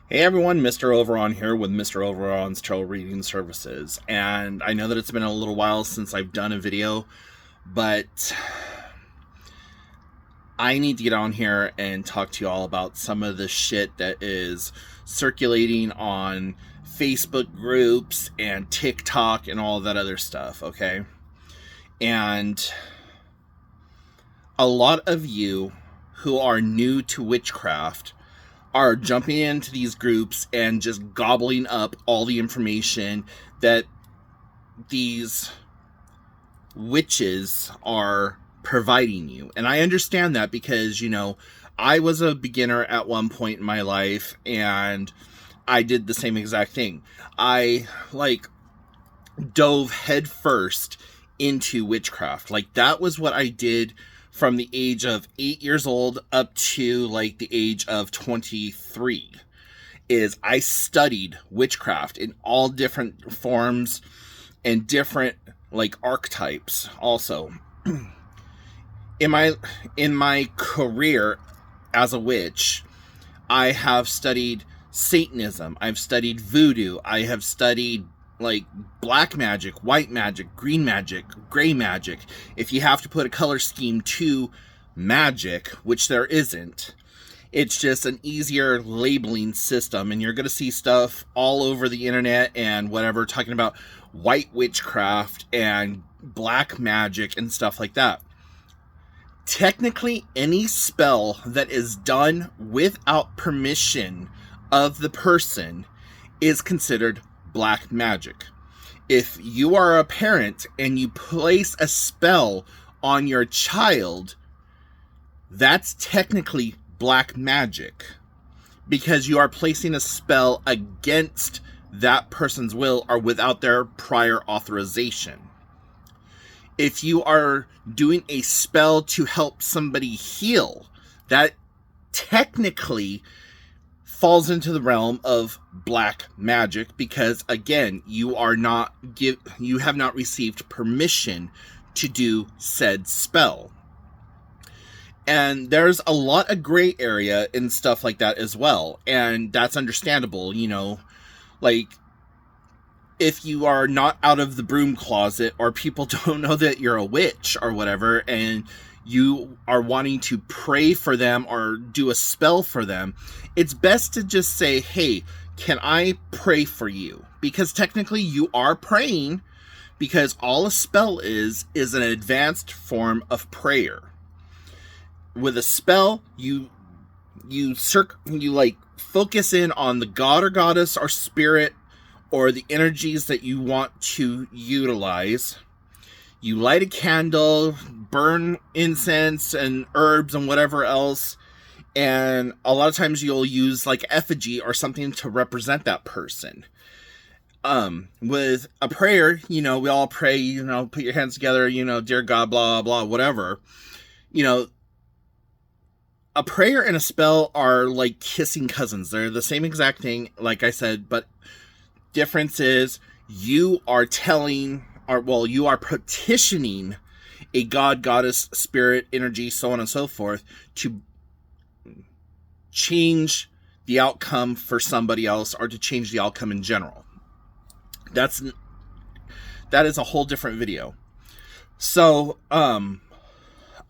Hey everyone, Mr. Overon here with Mr. Overon's Tarot Reading Services. And I know that it's been a little while since I've done a video, but I need to get on here and talk to you all about some of the shit that is circulating on Facebook groups and TikTok and all that other stuff, okay? And a lot of you who are new to witchcraft are jumping into these groups and just gobbling up all the information that these witches are providing you. And I understand that because, I was a beginner at one point in my life and I did the same exact thing. I dove headfirst into witchcraft. That was what I did from the age of 8 years old up to the age of 23, is I studied witchcraft in all different forms and different archetypes also. In my career as a witch, I have studied Satanism, I've studied voodoo, I have studied black magic, white magic, green magic, gray magic. If you have to put a color scheme to magic, which there isn't, it's just an easier labeling system. And you're going to see stuff all over the internet and whatever talking about white witchcraft and black magic and stuff like that. Technically, any spell that is done without permission of the person is considered black magic. If you are a parent and you place a spell on your child, that's technically black magic because you are placing a spell against that person's will or without their prior authorization. If you are doing a spell to help somebody heal, that technically falls into the realm of black magic because, again, you have not received permission to do said spell. And there's a lot of gray area and stuff like that as well, and that's understandable. If you are not out of the broom closet or people don't know that you're a witch or whatever, and you are wanting to pray for them or do a spell for them, it's best to just say, hey, can I pray for you? Because technically you are praying, because all a spell is an advanced form of prayer. With a spell, you focus in on the god or goddess or spirit or the energies that you want to utilize. You light a candle, burn incense and herbs and whatever else, and a lot of times you'll use effigy or something to represent that person. With a prayer, we all pray, put your hands together, dear God, blah, blah, whatever. A prayer and a spell are like kissing cousins. They're the same exact thing, like I said, but difference is you are petitioning a god, goddess, spirit, energy, so on and so forth, to change the outcome for somebody else or to change the outcome in general. That is a whole different video. So, a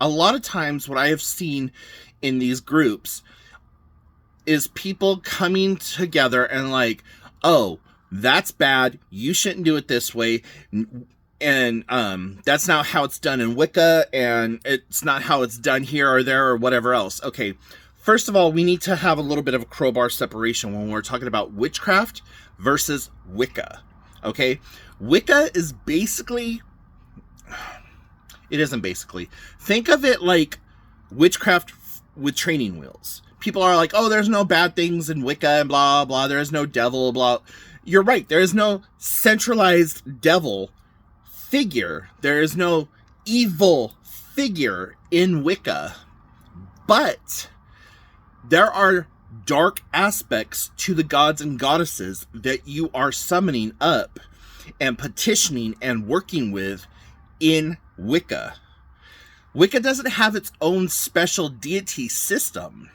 lot of times what I have seen in these groups is people coming together and oh, that's bad, you shouldn't do it this way, and that's not how it's done in Wicca, and it's not how it's done here or there or whatever else. Okay, first of all, we need to have a little bit of a crowbar separation when we're talking about witchcraft versus Wicca. Okay, Wicca is basically, it isn't basically, think of it like witchcraft with training wheels. People are like, oh, there's no bad things in Wicca and blah blah, there's no devil, blah. You're right, there is no centralized devil figure, there is no evil figure in Wicca, but there are dark aspects to the gods and goddesses that you are summoning up and petitioning and working with in Wicca. Wicca doesn't have its own special deity system.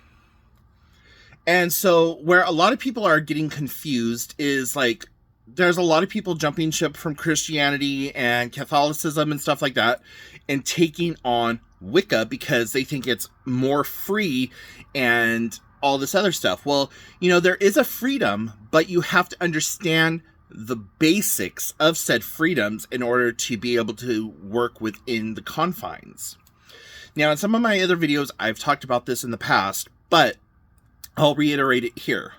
And so where a lot of people are getting confused is like, there's a lot of people jumping ship from Christianity and Catholicism and stuff like that and taking on Wicca because they think it's more free and all this other stuff. Well, there is a freedom, but you have to understand the basics of said freedoms in order to be able to work within the confines. Now, in some of my other videos, I've talked about this in the past, but I'll reiterate it here.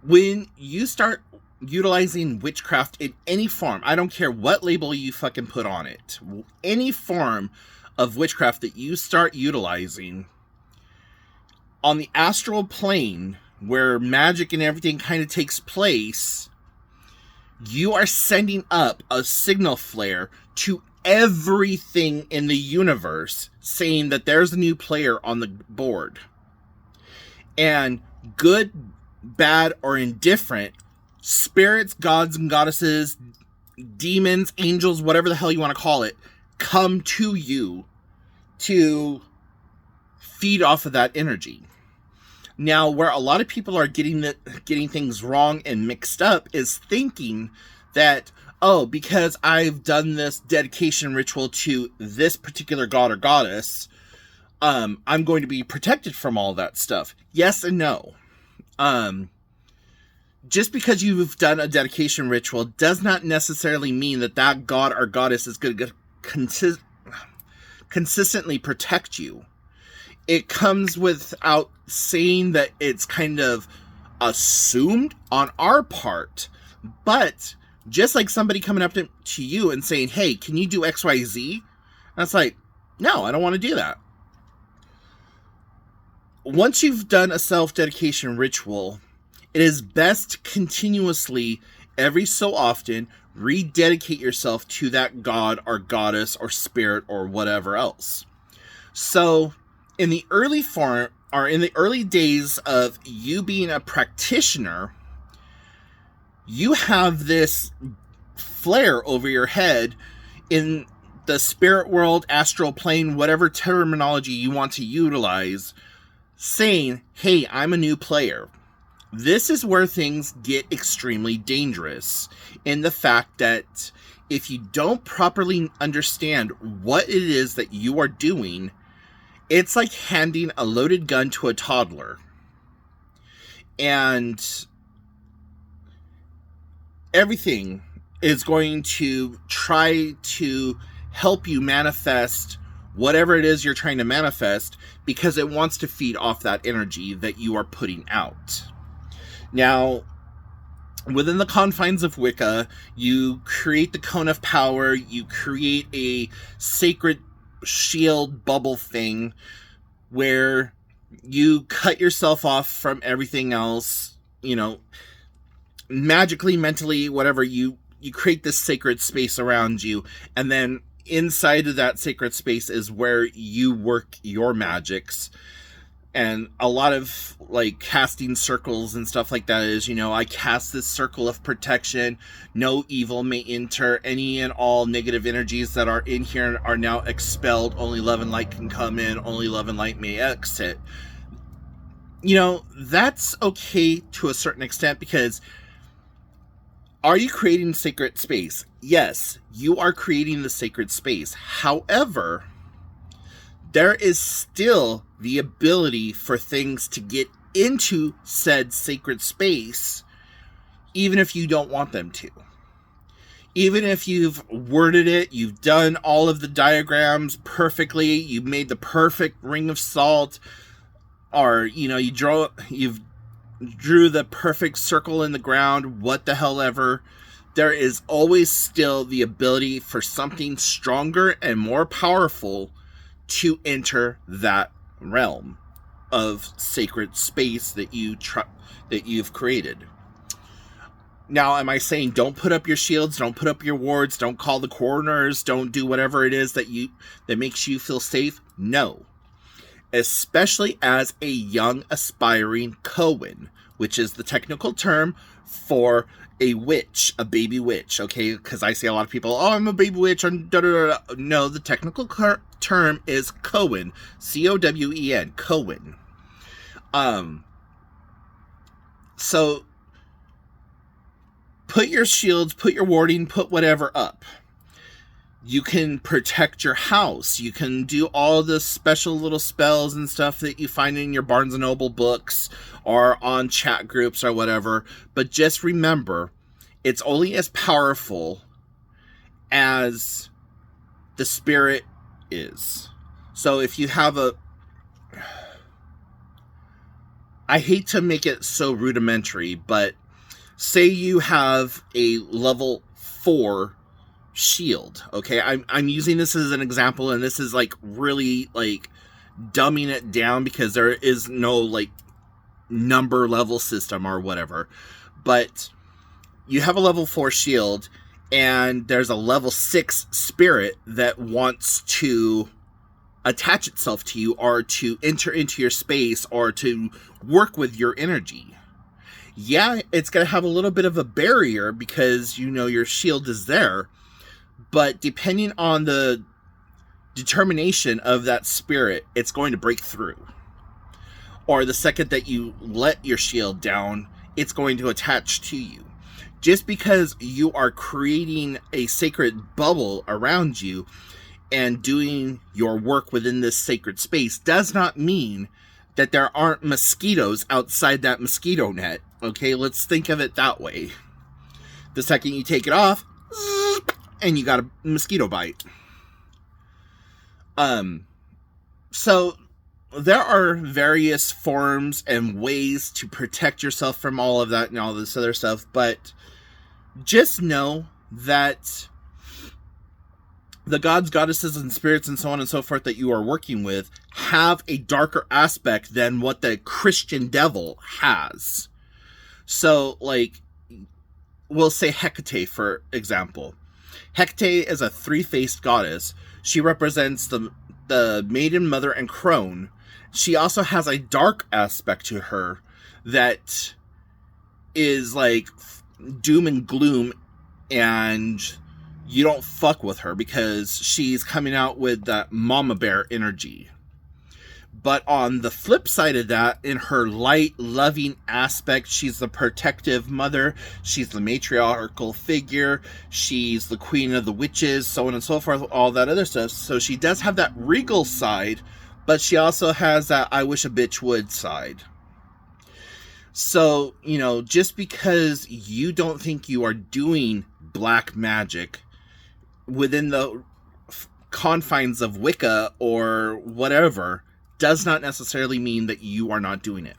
When you start utilizing witchcraft in any form, I don't care what label you fucking put on it, any form of witchcraft that you start utilizing on the astral plane where magic and everything kind of takes place, you are sending up a signal flare to everything in the universe saying that there's a new player on the board. And good, bad, or indifferent, spirits, gods and goddesses, demons, angels, whatever the hell you want to call it, come to you to feed off of that energy. Now, where a lot of people are getting things wrong and mixed up is thinking that, oh, because I've done this dedication ritual to this particular god or goddess, I'm going to be protected from all that stuff. Yes and no. Just because you've done a dedication ritual does not necessarily mean that that god or goddess is going to consistently protect you. It comes without saying that it's kind of assumed on our part, but just like somebody coming up to you and saying, hey, can you do XYZ? And it's like, no, I don't want to do that. Once you've done a self-dedication ritual, it is best continuously, every so often, rededicate yourself to that god or goddess or spirit or whatever else. So, in the early days of you being a practitioner, you have this flare over your head in the spirit world, astral plane, whatever terminology you want to utilize, saying, hey, I'm a new player. This is where things get extremely dangerous in the fact that if you don't properly understand what it is that you are doing, it's like handing a loaded gun to a toddler. And everything is going to try to help you manifest whatever it is you're trying to manifest because it wants to feed off that energy that you are putting out. Now, within the confines of Wicca, you create the cone of power, you create a sacred shield bubble thing where you cut yourself off from everything else, magically, mentally, whatever, you create this sacred space around you, and then inside of that sacred space is where you work your magics. And a lot of like casting circles and stuff like that is, I cast this circle of protection. No evil may enter. Any and all negative energies that are in here are now expelled. Only love and light can come in. Only love and light may exit. That's okay to a certain extent because are you creating sacred space? Yes, you are creating the sacred space. However, there is still the ability for things to get into said sacred space, even if you don't want them to. Even if you've worded it, you've done all of the diagrams perfectly, you've made the perfect ring of salt, or, you've drew the perfect circle in the ground, what the hell ever, there is always still the ability for something stronger and more powerful to enter that realm of sacred space that you've created. Now, am I saying don't put up your shields, don't put up your wards, don't call the coroners, don't do whatever it is that makes you feel safe? No. Especially as a young aspiring Cohen, which is the technical term for a witch, a baby witch, okay? Because I see a lot of people, oh, I'm a baby witch, and da da da. No, the technical term is Cowen, Cowen, Cowen. So put your shields, put your warding, put whatever up. You can protect your house. You can do all the special little spells and stuff that you find in your Barnes & Noble books or on chat groups or whatever. But just remember, it's only as powerful as the spirit is. So if you have I hate to make it so rudimentary, but say you have a level 4 shield, okay? I'm using this as an example, and this is like really like dumbing it down because there is no like number level system or whatever. But you have a level 4 shield, and there's a level 6 spirit that wants to attach itself to you or to enter into your space or to work with your energy. Yeah, it's going to have a little bit of a barrier because you know your shield is there. But depending on the determination of that spirit, it's going to break through. Or the second that you let your shield down, it's going to attach to you. Just because you are creating a sacred bubble around you and doing your work within this sacred space does not mean that there aren't mosquitoes outside that mosquito net. Okay, let's think of it that way. The second you take it off, and you got a mosquito bite. So there are various forms and ways to protect yourself from all of that and all this other stuff, but just know that the gods, goddesses, and spirits and so on and so forth that you are working with have a darker aspect than what the Christian devil has. So, like, we'll say Hecate, for example. Hecate is a 3-faced goddess. She represents the maiden, mother, and crone. She also has a dark aspect to her that is like doom and gloom, and you don't fuck with her because she's coming out with that mama bear energy. But on the flip side of that, in her light, loving aspect, she's the protective mother, she's the matriarchal figure, she's the queen of the witches, so on and so forth, all that other stuff. So she does have that regal side, but she also has that I wish a bitch would side. So, you know, just because you don't think you are doing black magic within the confines of Wicca or whatever, does not necessarily mean that you are not doing it.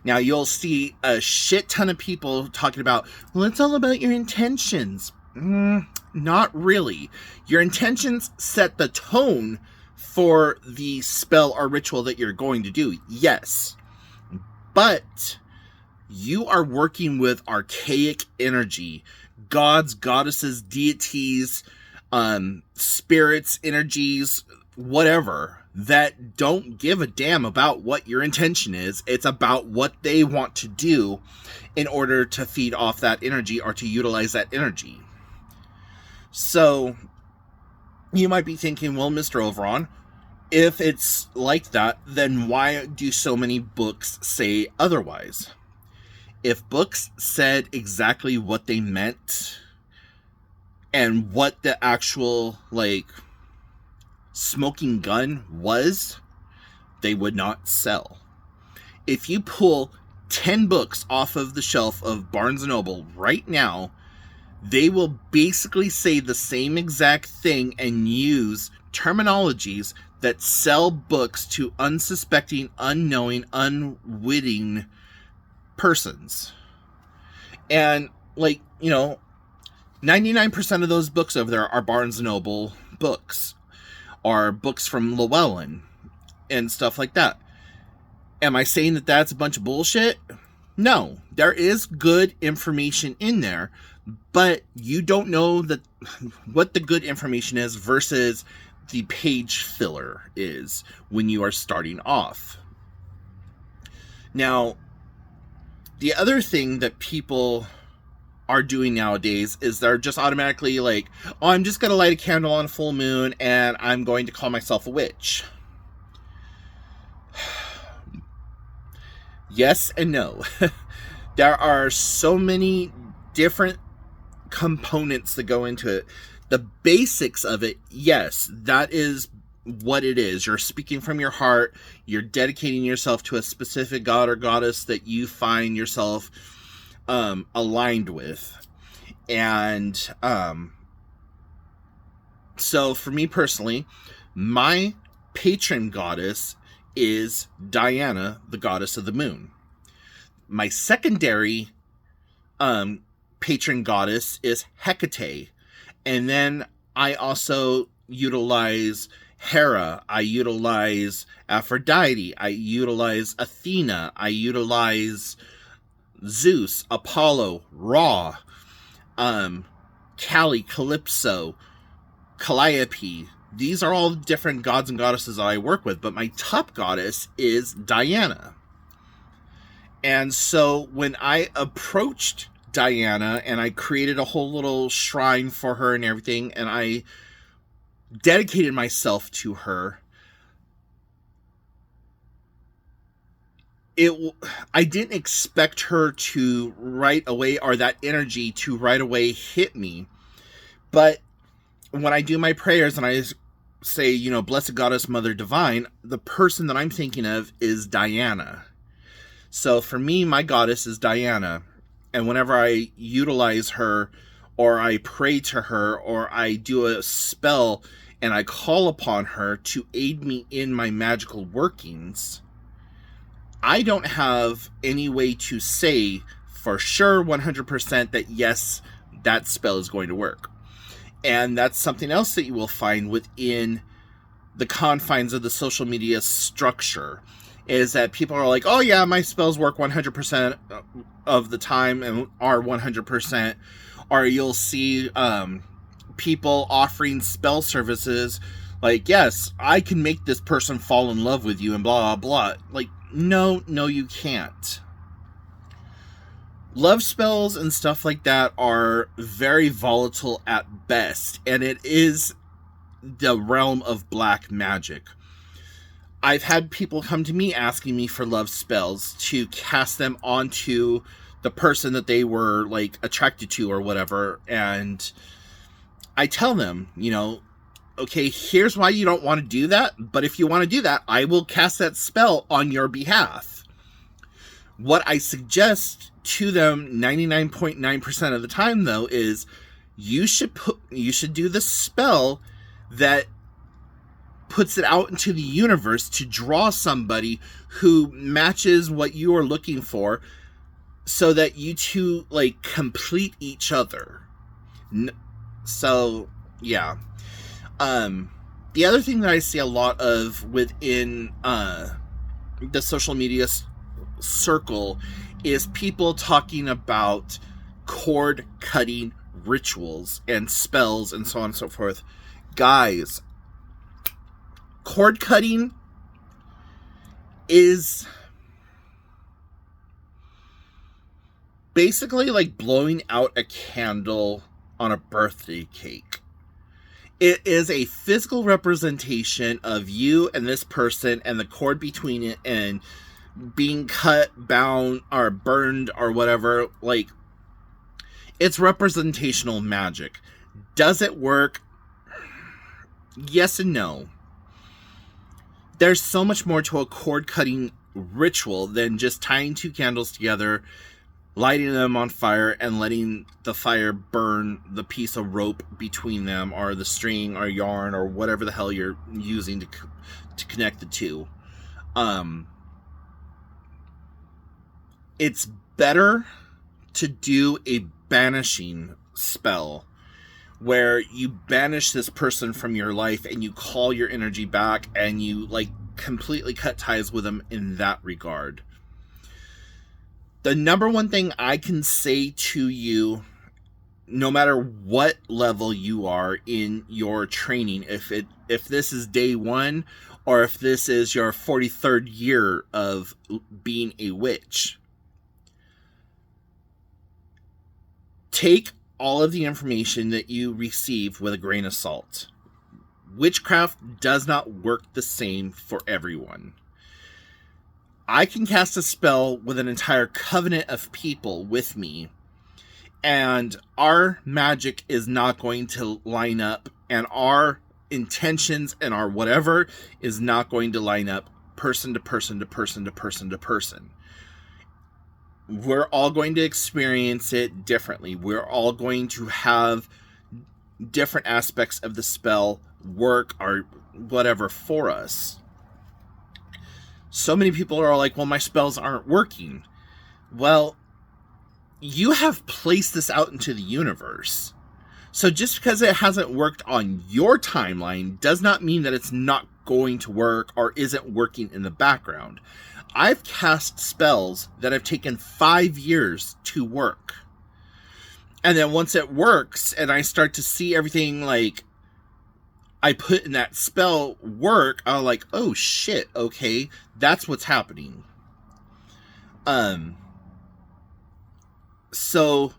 Now, you'll see a shit ton of people talking about, well, it's all about your intentions. Not really. Your intentions set the tone for the spell or ritual that you're going to do. Yes. But you are working with archaic energy. Gods, goddesses, deities, spirits, energies, whatever, that don't give a damn about what your intention is. It's about what they want to do in order to feed off that energy or to utilize that energy. So you might be thinking, well, Mr. Overon, if it's like that, then why do so many books say otherwise? If books said exactly what they meant and what the actual, like, smoking gun was, they would not sell. If you pull 10 books off of the shelf of Barnes & Noble right now, they will basically say the same exact thing and use terminologies that sell books to unsuspecting, unknowing, unwitting persons. And, like, you know, 99% of those books over there are Barnes & Noble books, or books from Llewellyn and stuff like that. Am I saying that that's a bunch of bullshit? No, there is good information in there, but you don't know what the good information is versus the page filler is when you are starting off. Now, The other thing that people are doing nowadays is they're just automatically like, oh, I'm just going to light a candle on a full moon and I'm going to call myself a witch. Yes and no. There are so many different components that go into it. The basics of it, yes, that is what it is. You're speaking from your heart. You're dedicating yourself to a specific god or goddess that you find yourself aligned with. And so for me personally, my patron goddess is Diana, the goddess of the moon. My secondary patron goddess is Hecate. And then I also utilize Hera. I utilize Aphrodite. I utilize Athena. I utilize Zeus, Apollo, Ra, Kali, Calypso, Calliope. These are all different gods and goddesses that I work with, but my top goddess is Diana. And so when I approached Diana and I created a whole little shrine for her and everything, and I dedicated myself to her, I didn't expect her to right away, or that energy to right away hit me. But when I do my prayers and I say, you know, Blessed Goddess Mother Divine, the person that I'm thinking of is Diana. So for me, my goddess is Diana. And whenever I utilize her, or I pray to her, or I do a spell and I call upon her to aid me in my magical workings, I don't have any way to say for sure 100% that yes, that spell is going to work. And that's something else that you will find within the confines of the social media structure, is that people are like, oh yeah, my spells work 100% of the time and are 100%. Or you'll see people offering spell services like, yes, I can make this person fall in love with you and blah, blah, blah. Like, no, you can't. Love spells and stuff like that are very volatile at best, and it is the realm of black magic. I've had people come to me asking me for love spells to cast them onto the person that they were like attracted to or whatever, and I tell them, you know, okay, here's why you don't want to do that, but if you want to do that, I will cast that spell on your behalf. What I suggest to them 99.9% of the time, though, is you should do the spell that puts it out into the universe to draw somebody who matches what you are looking for, so that you two like complete each other. So yeah. The other thing that I see a lot of within the social media circle is people talking about cord cutting rituals and spells and so on and so forth. Guys, cord cutting is basically like blowing out a candle on a birthday cake. It is a physical representation of you and this person and the cord between it and being cut, bound, or burned, or whatever. Like, it's representational magic. Does it work? Yes and no. There's so much more to a cord cutting ritual than just tying two candles together, lighting them on fire, and letting the fire burn the piece of rope between them, or the string or yarn or whatever the hell you're using to connect the two. It's better to do a banishing spell where you banish this person from your life and you call your energy back and you like completely cut ties with them in that regard. The number one thing I can say to you, no matter what level you are in your training, if this is day one or if this is your 43rd year of being a witch, take all of the information that you receive with a grain of salt. Witchcraft does not work the same for everyone. I can cast a spell with an entire covenant of people with me, and our magic is not going to line up, and our intentions and our whatever is not going to line up person to person to person to person to person. We're all going to experience it differently. We're all going to have different aspects of the spell work or whatever for us. So many people are like, well, my spells aren't working. Well, you have placed this out into the universe. So just because it hasn't worked on your timeline does not mean that it's not going to work or isn't working in the background. I've cast spells that have taken 5 years to work. And then once it works and I start to see everything like I put in that spell work, I'm like, oh shit, okay, that's what's happening. So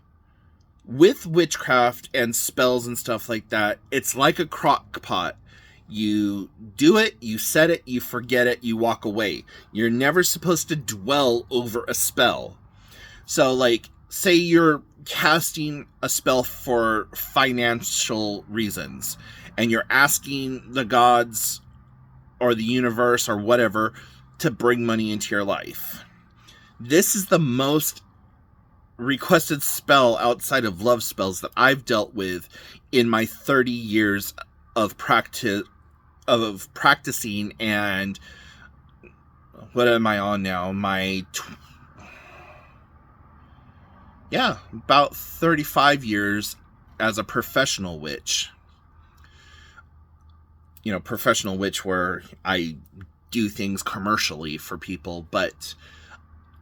with witchcraft and spells and stuff like that, it's like a crock pot. You do it, you set it, you forget it, you walk away. You're never supposed to dwell over a spell. So like, say you're casting a spell for financial reasons, and you're asking the gods or the universe or whatever to bring money into your life. This is the most requested spell outside of love spells that I've dealt with in my 30 years of practicing, and what am I on now? About 35 years as a professional witch. You know, professional witch where I do things commercially for people, but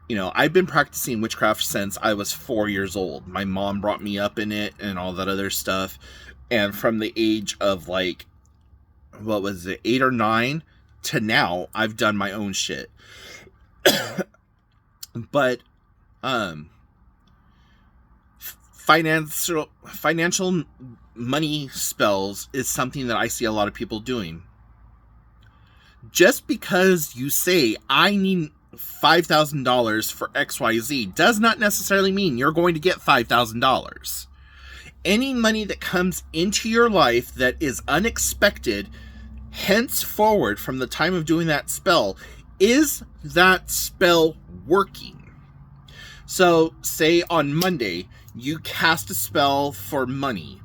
you know, I've been practicing witchcraft since I was 4 years old. My mom brought me up in it and all that other stuff. And from the age of like, 8 or 9 to now, I've done my own shit. But, financial money spells is something that I see a lot of people doing. Just because you say, I need $5,000 for XYZ does not necessarily mean you're going to get $5,000. Any money that comes into your life that is unexpected, henceforward from the time of doing that spell, is that spell working? So, say on Monday, you cast a spell for money.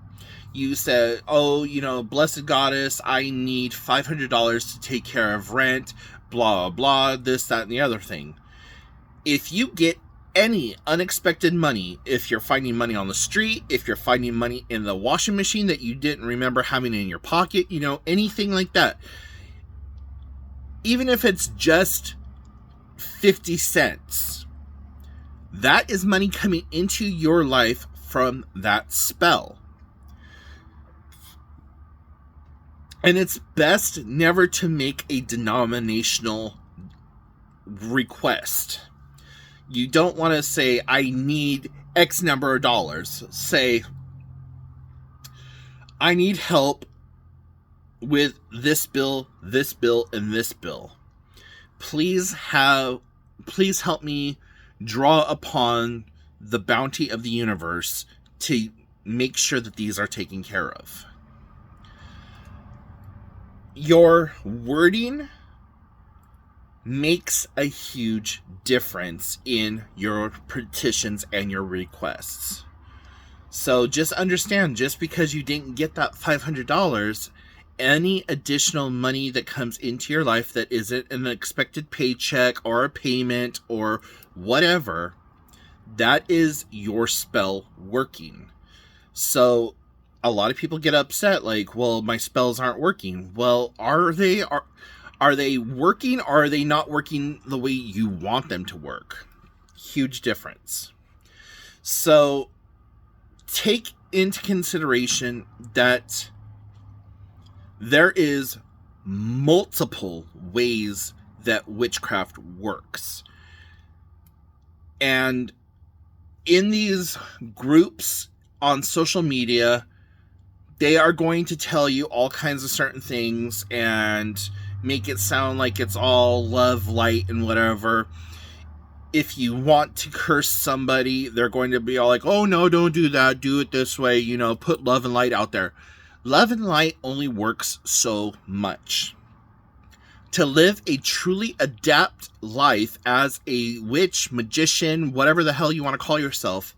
You said, oh, you know, blessed goddess, I need $500 to take care of rent, blah, blah, this, that, and the other thing. If you get any unexpected money, if you're finding money on the street, if you're finding money in the washing machine that you didn't remember having in your pocket, you know, anything like that, even if it's just 50 cents, that is money coming into your life from that spell. And it's best never to make a denominational request. You don't want to say, I need X number of dollars. Say, I need help with this bill, and this bill. Please help me draw upon the bounty of the universe to make sure that these are taken care of. Your wording makes a huge difference in your petitions and your requests. So just understand, just because you didn't get that $500, any additional money that comes into your life that isn't an expected paycheck or a payment or whatever, that is your spell working. So a lot of people get upset, like, well, my spells aren't working. Well, are they working, or are they not working the way you want them to work? Huge difference. So take into consideration that there is multiple ways that witchcraft works. And in these groups on social media, they are going to tell you all kinds of certain things and make it sound like it's all love, light, and whatever. If you want to curse somebody, they're going to be all like, oh no, don't do that, do it this way, you know, put love and light out there. Love and light only works so much. To live a truly adept life as a witch, magician, whatever the hell you want to call yourself,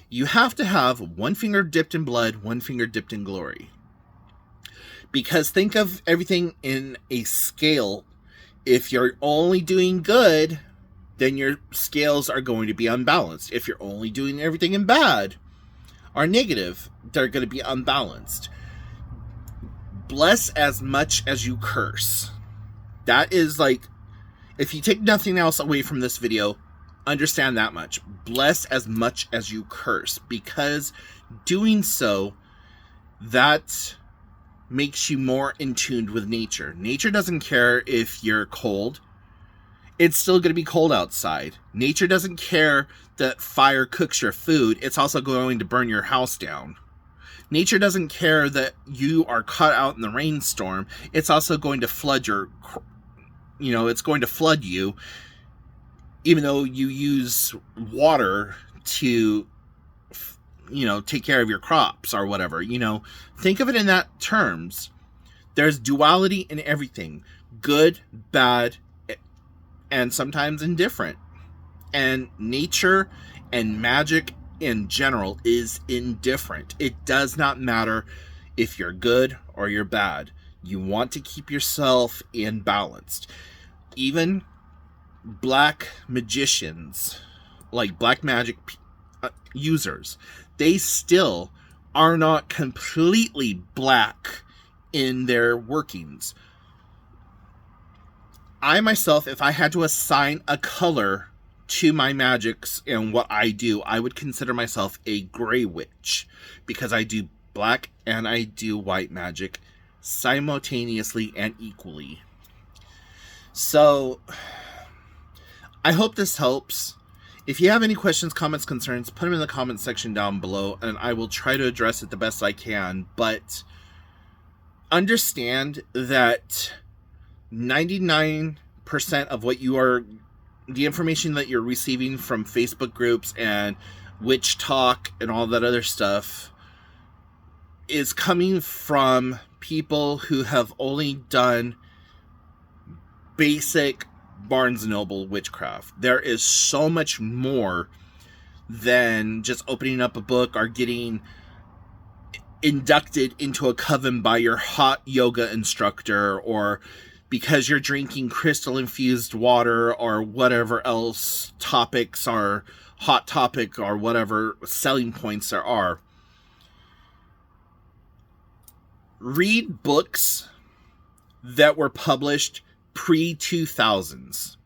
you have to have one finger dipped in blood, one finger dipped in glory. Because think of everything in a scale. If you're only doing good, then your scales are going to be unbalanced. If you're only doing everything in bad or negative, they're going to be unbalanced. Bless as much as you curse. That is like, if you take nothing else away from this video, understand that much. Bless as much as you curse, because doing so, that makes you more in tune with nature. Nature doesn't care if you're cold. It's still going to be cold outside. Nature doesn't care that fire cooks your food. It's also going to burn your house down. Nature doesn't care that you are caught out in the rainstorm. It's also going to flood it's going to flood you, even though you use water to, take care of your crops or whatever. Think of it in that terms. There's duality in everything. Good, bad, and sometimes indifferent. And nature and magic in general is indifferent. It does not matter if you're good or you're bad. You want to keep yourself in balance. Even black magicians, like black magic users, they still are not completely black in their workings. I myself, if I had to assign a color to my magics and what I do, I would consider myself a gray witch, because I do black and I do white magic simultaneously and equally. So, I hope this helps. If you have any questions, comments, concerns, put them in the comments section down below, and I will try to address it the best I can. But understand that 99% of what the information that you're receiving from Facebook groups and witch talk and all that other stuff is coming from people who have only done basic Barnes & Noble witchcraft. There is so much more than just opening up a book or getting inducted into a coven by your hot yoga instructor, or because you're drinking crystal infused water, or whatever else topics are hot topic, or whatever selling points there are. Read books that were published pre-2000s,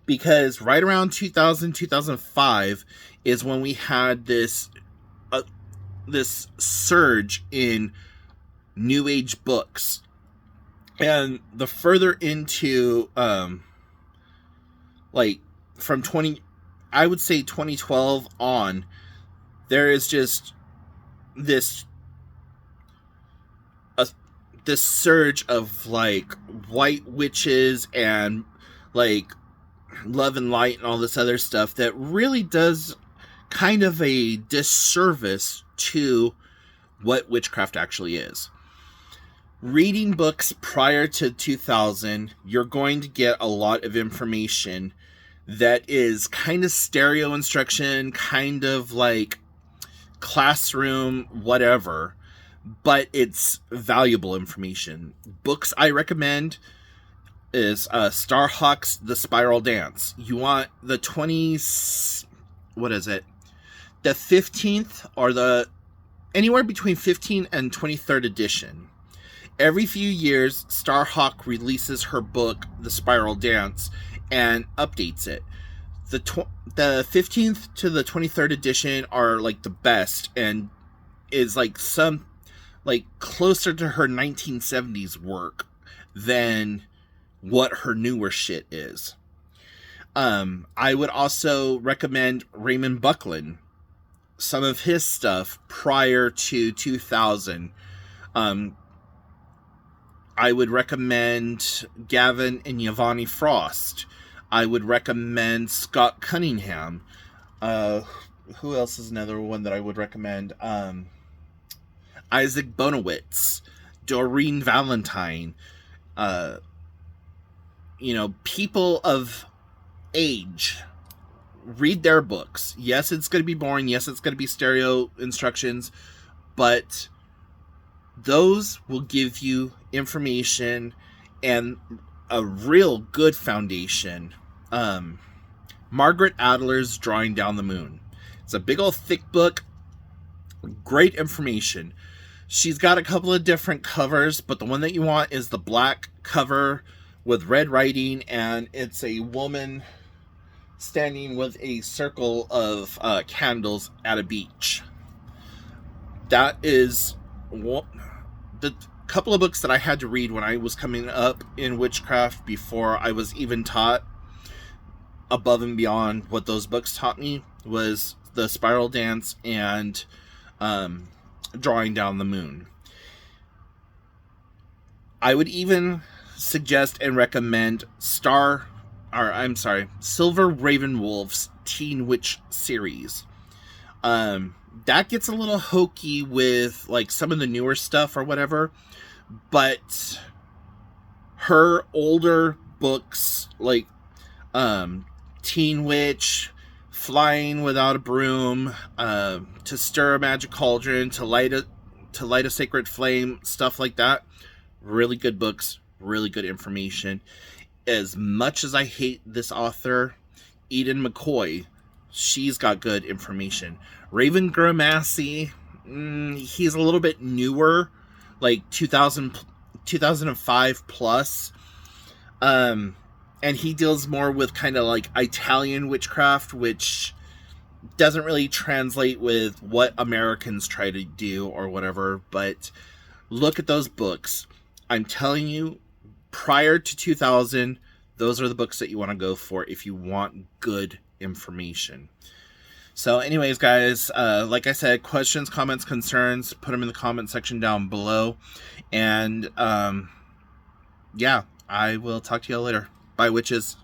because right around 2000, 2005 is when we had this surge in new age books. And the further into, from I would say 2012 on, there is just this surge of, white witches and, love and light and all this other stuff that really does kind of a disservice to what witchcraft actually is. Reading books prior to 2000, you're going to get a lot of information that is kind of stereo instruction, kind of like classroom, whatever, but it's valuable information. Books I recommend is Starhawk's The Spiral Dance. You want the 15th or anywhere between 15th and 23rd edition. Every few years, Starhawk releases her book, The Spiral Dance, and updates it. The 15th to the 23rd edition are the best, and is closer to her 1970s work than what her newer shit is. I would also recommend Raymond Buckland. some of his stuff prior to 2000. I would recommend Gavin and Yvonne Frost. I would recommend Scott Cunningham. Who else is another one that I would recommend? Isaac Bonowitz, Doreen Valentine. People of age. Read their books. Yes, it's going to be boring. Yes, it's going to be stereo instructions, but those will give you information and a real good foundation. Margaret Adler's Drawing Down the Moon. It's a big old thick book. Great information. She's got a couple of different covers, but the one that you want is the black cover with red writing, and it's a woman standing with a circle of candles at a beach. That is the couple of books that I had to read when I was coming up in witchcraft before I was even taught above and beyond what those books taught me was the Spiral Dance and Drawing Down the Moon. I would even suggest and recommend Silver Ravenwolf's Teen Witch series. That gets a little hokey with like some of the newer stuff or whatever, but her older books like Teen Witch, Flying Without a Broom, To Stir a Magic Cauldron, to light a Sacred Flame, stuff like that. Really good books, really good information. As much as I hate this author, Eden McCoy, she's got good information. Raven Grimassi, he's a little bit newer, like 2005 plus. And he deals more with kind of like Italian witchcraft, which doesn't really translate with what Americans try to do or whatever. But look at those books. I'm telling you, prior to 2000, those are the books that you want to go for if you want good information. So anyways, guys, like I said, questions, comments, concerns, put them in the comment section down below. And yeah, I will talk to you all later. Bye, witches.